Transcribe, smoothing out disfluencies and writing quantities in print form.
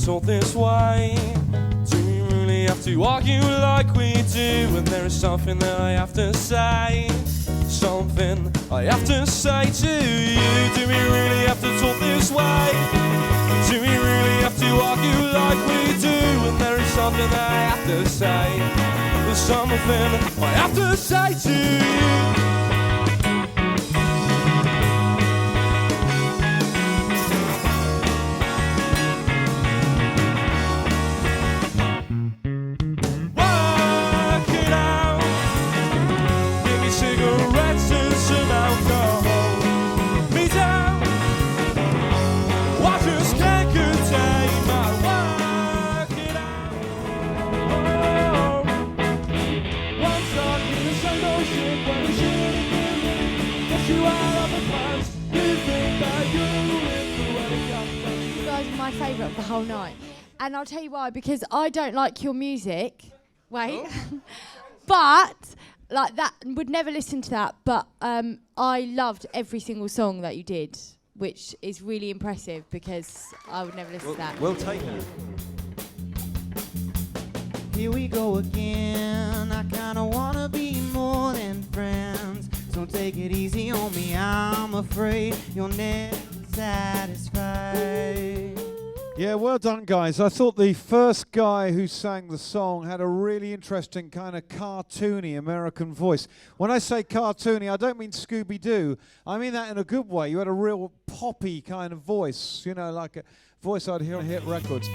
told this way? Do we really have to argue like we do when there is something that I have to say? Something I have to say to you. Do we really have to talk this way? Do we really have to argue like we do when there is something that I have to say? There's something I have to say to you. My favourite of the whole night, and I'll tell you why, because I don't like your music. Wait. But like that, would never listen to that, but I loved every single song that you did, which is really impressive because I would never listen to that. We'll take it. Here we go again. I kinda wanna be more than friends, so take it easy on me. I'm afraid you'll never satisfied. Yeah, well done, guys. I thought the first guy who sang the song had a really interesting kind of cartoony American voice. When I say cartoony, I don't mean Scooby-Doo. I mean that in a good way. You had a real poppy kind of voice, you know, like a voice I'd hear on hit records.